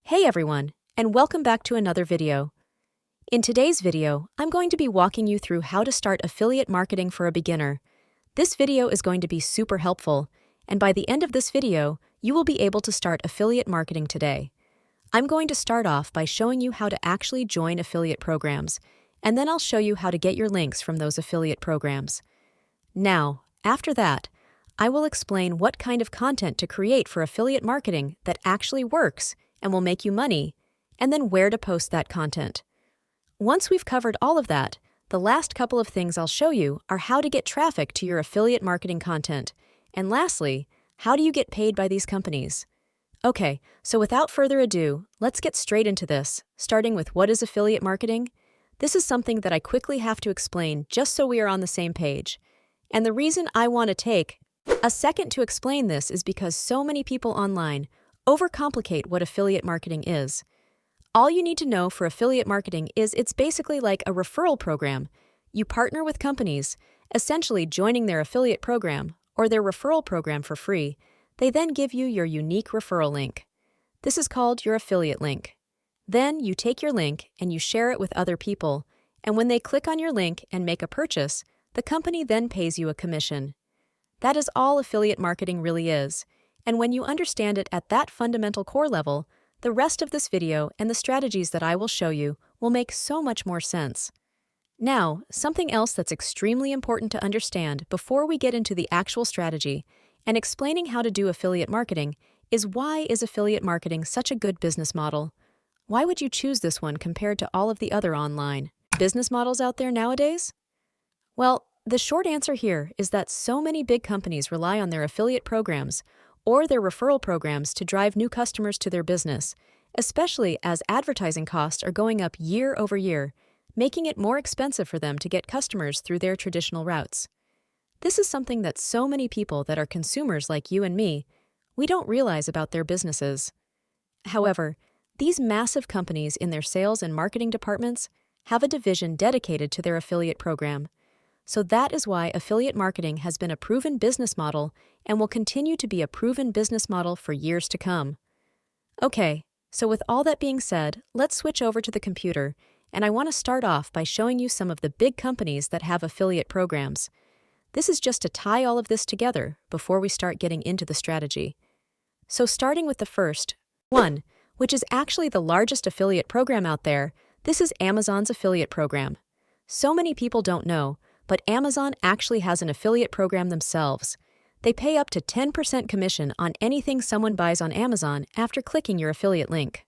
Hey everyone, and welcome back to another video. In today's video, I'm going to be walking you through how to start affiliate marketing for a beginner. This video is going to be super helpful, and by the end of this video, you will be able to start affiliate marketing today. I'm going to start off by showing you how to actually join affiliate programs, and then I'll show you how to get your links from those affiliate programs. Now, after that, I will explain what kind of content to create for affiliate marketing that actually works and will make you money, and then where to post that content. Once we've covered all of that, the last couple of things I'll show you are how to get traffic to your affiliate marketing content, and lastly, how do you get paid by these companies? Okay, so without further ado, let's get straight into this, starting with what is affiliate marketing? This is something that I quickly have to explain just so we are on the same page. And the reason I want to take a second to explain this is because so many people online overcomplicate what affiliate marketing is. All you need to know for affiliate marketing is it's basically like a referral program. You partner with companies, essentially joining their affiliate program or their referral program for free. They then give you your unique referral link. This is called your affiliate link. Then you take your link and you share it with other people, and when they click on your link and make a purchase, the company then pays you a commission. That is all affiliate marketing really is. And when you understand it at that fundamental core level, the rest of this video and the strategies that I will show you will make so much more sense. Now, something else that's extremely important to understand before we get into the actual strategy and explaining how to do affiliate marketing is why is affiliate marketing such a good business model? Why would you choose this one compared to all of the other online business models out there nowadays? Well, the short answer here is that so many big companies rely on their affiliate programs or their referral programs to drive new customers to their business, especially as advertising costs are going up year over year, making it more expensive for them to get customers through their traditional routes. This is something that so many people that are consumers like you and me, we don't realize about their businesses. However, these massive companies in their sales and marketing departments have a division dedicated to their affiliate program. So that is why affiliate marketing has been a proven business model and will continue to be a proven business model for years to come. Okay, so with all that being said, let's switch over to the computer, and I want to start off by showing you some of the big companies that have affiliate programs. This is just to tie all of this together before we start getting into the strategy. So starting with the first one, which is actually the largest affiliate program out there, this is Amazon's affiliate program. So many people don't know, but Amazon actually has an affiliate program themselves. They pay up to 10% commission on anything someone buys on Amazon after clicking your affiliate link.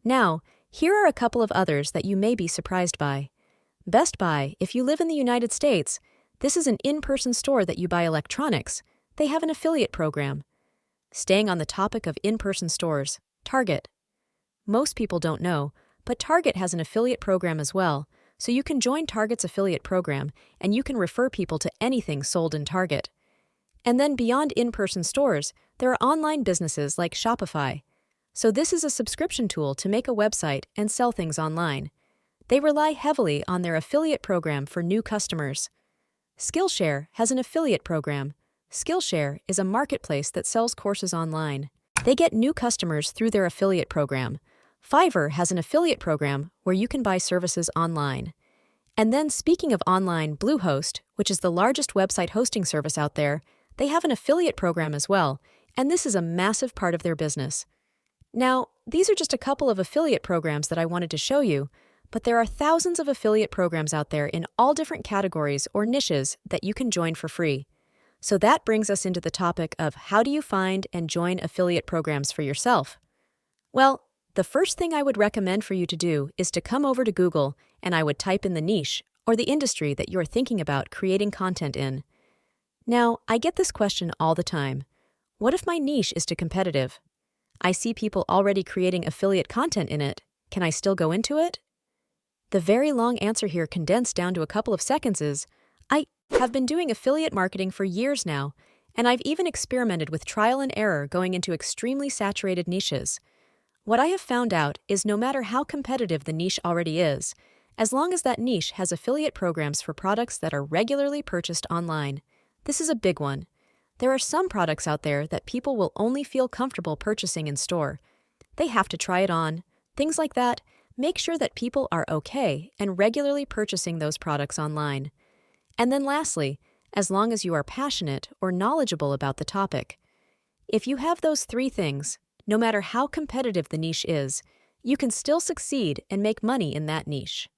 Now, here are a couple of others that you may be surprised by. Best Buy, if you live in the United States, this is an in-person store that you buy electronics. They have an affiliate program. Staying on the topic of in-person stores, Target. Most people don't know, but Target has an affiliate program as well. So you can join Target's affiliate program and you can refer people to anything sold in Target. And then beyond in-person stores, there are online businesses like Shopify. So this is a subscription tool to make a website and sell things online. They rely heavily on their affiliate program for new customers. Skillshare has an affiliate program. Skillshare is a marketplace that sells courses online. They get new customers through their affiliate program. Fiverr has an affiliate program where you can buy services online. And then speaking of online, Bluehost, which is the largest website hosting service out there, they have an affiliate program as well, and this is a massive part of their business. Now, these are just a couple of affiliate programs that I wanted to show you, but there are thousands of affiliate programs out there in all different categories or niches that you can join for free. So that brings us into the topic of how do you find and join affiliate programs for yourself? Well, the first thing I would recommend for you to do is to come over to Google and I would type in the niche or the industry that you're thinking about creating content in. Now, I get this question all the time. What if my niche is too competitive? I see people already creating affiliate content in it. Can I still go into it? The very long answer here condensed down to a couple of seconds is, I have been doing affiliate marketing for years now, and I've even experimented with trial and error going into extremely saturated niches. What I have found out is no matter how competitive the niche already is, as long as that niche has affiliate programs for products that are regularly purchased online, this is a big one. There are some products out there that people will only feel comfortable purchasing in store. They have to try it on. Things like that. Make sure that people are okay and regularly purchasing those products online. And then lastly, as long as you are passionate or knowledgeable about the topic. If you have those three things, no matter how competitive the niche is, you can still succeed and make money in that niche.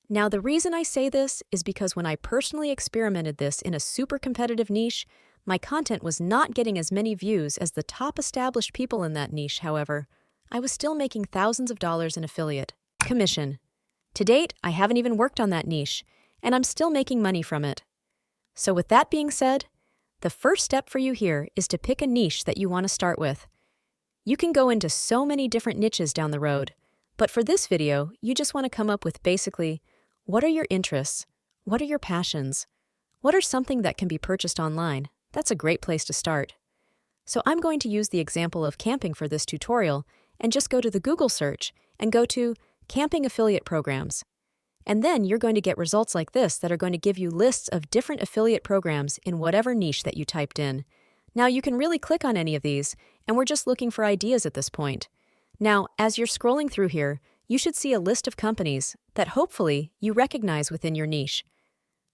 Now, the reason I say this is because when I personally experimented this in a super competitive niche, my content was not getting as many views as the top established people in that niche. However, I was still making thousands of dollars in affiliate commission. To date, I haven't even worked on that niche, and I'm still making money from it. So with that being said, the first step for you here is to pick a niche that you want to start with. You can go into so many different niches down the road, but for this video, you just want to come up with basically, what are your interests? What are your passions? What are something that can be purchased online? That's a great place to start. So I'm going to use the example of camping for this tutorial and just go to the Google search and go to Camping Affiliate Programs. And then you're going to get results like this that are going to give you lists of different affiliate programs in whatever niche that you typed in. Now you can really click on any of these, and we're just looking for ideas at this point. Now, as you're scrolling through here, you should see a list of companies that hopefully you recognize within your niche.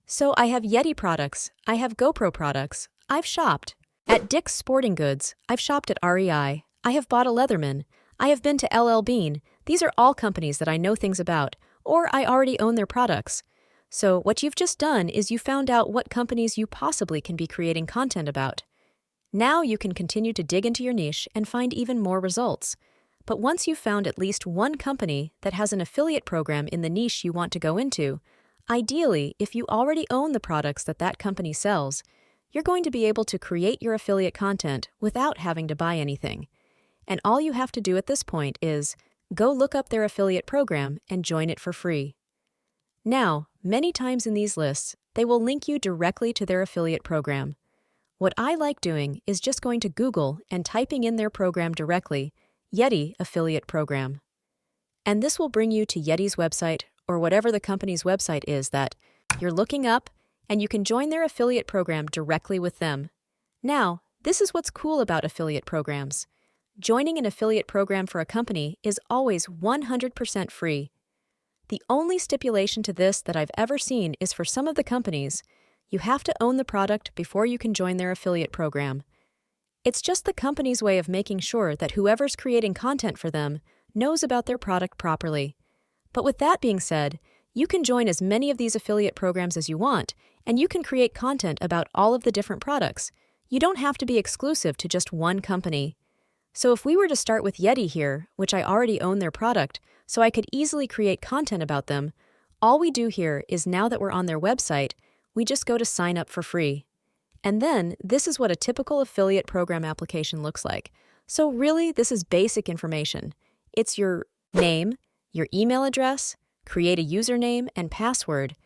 So I have Yeti products, I have GoPro products, I've shopped at Dick's Sporting Goods, I've shopped at REI, I have bought a Leatherman, I have been to LL Bean. These are all companies that I know things about, or I already own their products. So what you've just done is you found out what companies you possibly can be creating content about. Now you can continue to dig into your niche and find even more results. But once you've found at least one company that has an affiliate program in the niche you want to go into, ideally, if you already own the products that that company sells, you're going to be able to create your affiliate content without having to buy anything. And all you have to do at this point is go look up their affiliate program and join it for free. Now, many times in these lists, they will link you directly to their affiliate program. What I like doing is just going to Google and typing in their program directly, Yeti Affiliate Program. And this will bring you to Yeti's website or whatever the company's website is that you're looking up, and you can join their affiliate program directly with them. Now, this is what's cool about affiliate programs. Joining an affiliate program for a company is always 100% free. The only stipulation to this that I've ever seen is for some of the companies, you have to own the product before you can join their affiliate program. It's just the company's way of making sure that whoever's creating content for them knows about their product properly. But with that being said, you can join as many of these affiliate programs as you want, and you can create content about all of the different products. You don't have to be exclusive to just one company. So if we were to start with Yeti here, which I already own their product, so I could easily create content about them, all we do here is now that we're on their website, we just go to sign up for free. And then this is what a typical affiliate program application looks like. So really, this is basic information. It's your name, your email address, create a username and password,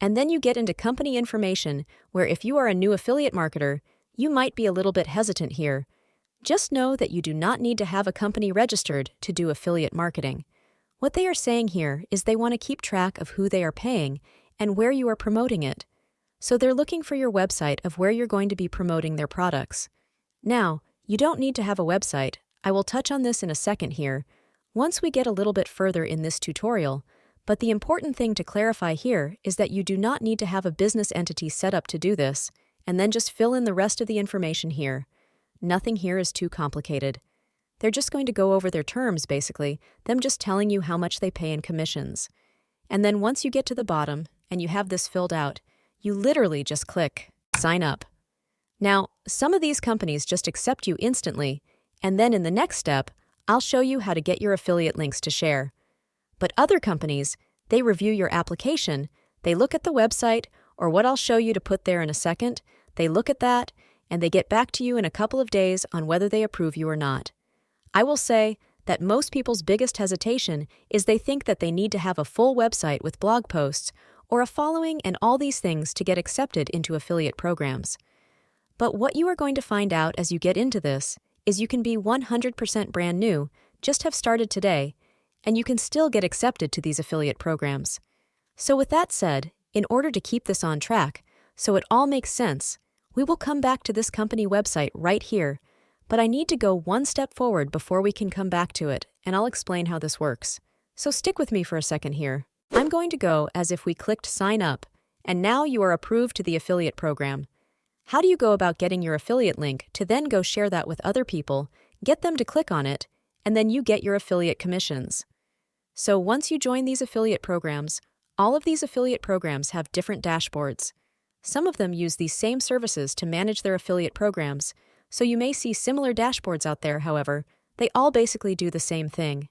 and then you get into company information where if you are a new affiliate marketer, you might be a little bit hesitant here. Just know that you do not need to have a company registered to do affiliate marketing. What they are saying here is they want to keep track of who they are paying and where you are promoting it. So they're looking for your website of where you're going to be promoting their products. Now, you don't need to have a website. I will touch on this in a second here, once we get a little bit further in this tutorial, but the important thing to clarify here is that you do not need to have a business entity set up to do this, and then just fill in the rest of the information here. Nothing here is too complicated. They're just going to go over their terms, basically, them just telling you how much they pay in commissions. And then once you get to the bottom and you have this filled out, you literally just click Sign Up. Now, some of these companies just accept you instantly, and then in the next step, I'll show you how to get your affiliate links to share. But other companies, they review your application, they look at the website, or what I'll show you to put there in a second, they look at that, and they get back to you in a couple of days on whether they approve you or not. I will say that most people's biggest hesitation is they think that they need to have a full website with blog posts or a following and all these things to get accepted into affiliate programs. But what you are going to find out as you get into this is you can be 100% brand new, just have started today, and you can still get accepted to these affiliate programs. So with that said, in order to keep this on track, so it all makes sense, we will come back to this company website right here, But I need to go one step forward before we can come back to it, and I'll explain how this works. So stick with me for a second here. I'm going to go as if we clicked sign up, and now you are approved to the affiliate program. How do you go about getting your affiliate link to then go share that with other people, get them to click on it, and then you get your affiliate commissions? So once you join these affiliate programs, all of these affiliate programs have different dashboards. Some of them use these same services to manage their affiliate programs, so you may see similar dashboards out there. However, they all basically do the same thing.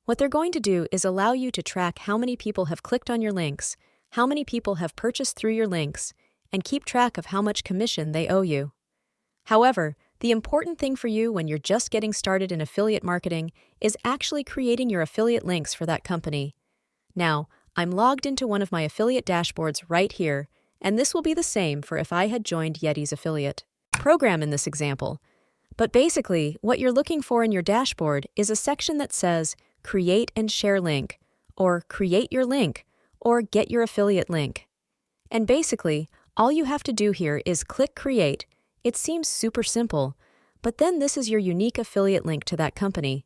What they're going to do is allow you to track how many people have clicked on your links, how many people have purchased through your links, and keep track of how much commission they owe you. However, the important thing for you when you're just getting started in affiliate marketing is actually creating your affiliate links for that company. Now, I'm logged into one of my affiliate dashboards right here, and this will be the same for if I had joined Yeti's affiliate program in this example. But basically, what you're looking for in your dashboard is a section that says Create and Share Link, or Create Your Link, or Get Your Affiliate Link. And basically, all you have to do here is click Create. It seems super simple, but then this is your unique affiliate link to that company.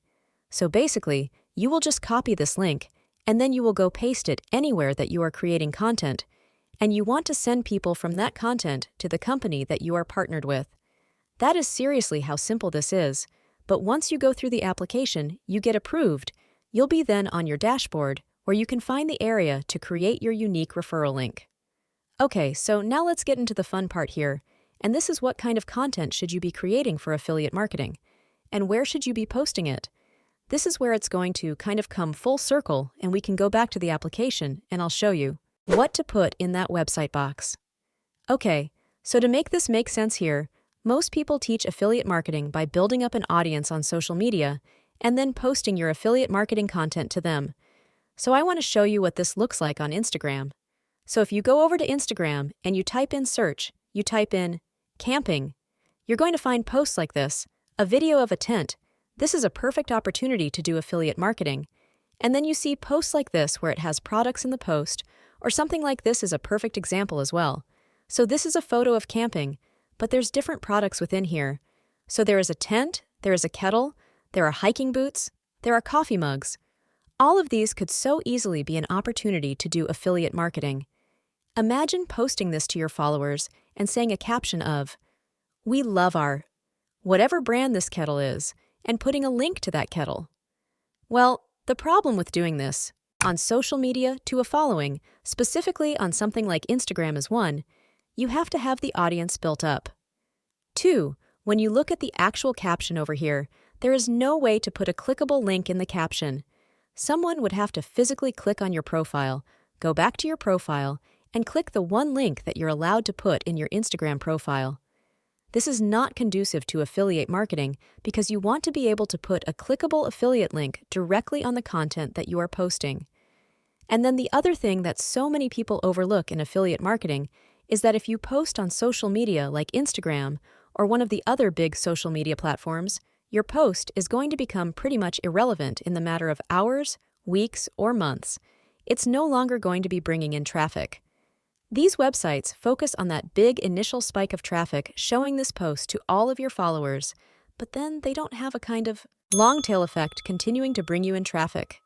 So basically, you will just copy this link, and then you will go paste it anywhere that you are creating content, and you want to send people from that content to the company that you are partnered with. That is seriously how simple this is, but once you go through the application, you get approved, you'll be then on your dashboard where you can find the area to create your unique referral link. Okay, so now let's get into the fun part here. And this is what kind of content should you be creating for affiliate marketing? And where should you be posting it? This is where it's going to kind of come full circle, and we can go back to the application and I'll show you what to put in that website box. Okay, so to make this make sense here, most people teach affiliate marketing by building up an audience on social media and then posting your affiliate marketing content to them. So I want to show you what this looks like on Instagram. So if you go over to Instagram and you type in search, you type in camping, you're going to find posts like this, a video of a tent. This is a perfect opportunity to do affiliate marketing. And then you see posts like this where it has products in the post, or something like this is a perfect example as well. So this is a photo of camping, but there's different products within here. So there is a tent, there is a kettle, there are hiking boots, there are coffee mugs. All of these could so easily be an opportunity to do affiliate marketing. Imagine posting this to your followers and saying a caption of, "We love our," whatever brand this kettle is, and putting a link to that kettle. Well, the problem with doing this, on social media to a following, specifically on something like Instagram is one, you have to have the audience built up. Two, when you look at the actual caption over here, there is no way to put a clickable link in the caption. Someone would have to physically click on your profile, go back to your profile, and click the one link that you're allowed to put in your Instagram profile. This is not conducive to affiliate marketing because you want to be able to put a clickable affiliate link directly on the content that you are posting. And then the other thing that so many people overlook in affiliate marketing is that if you post on social media like Instagram or one of the other big social media platforms, your post is going to become pretty much irrelevant in the matter of hours, weeks, or months. It's no longer going to be bringing in traffic. These websites focus on that big initial spike of traffic showing this post to all of your followers, but then they don't have a kind of long tail effect continuing to bring you in traffic.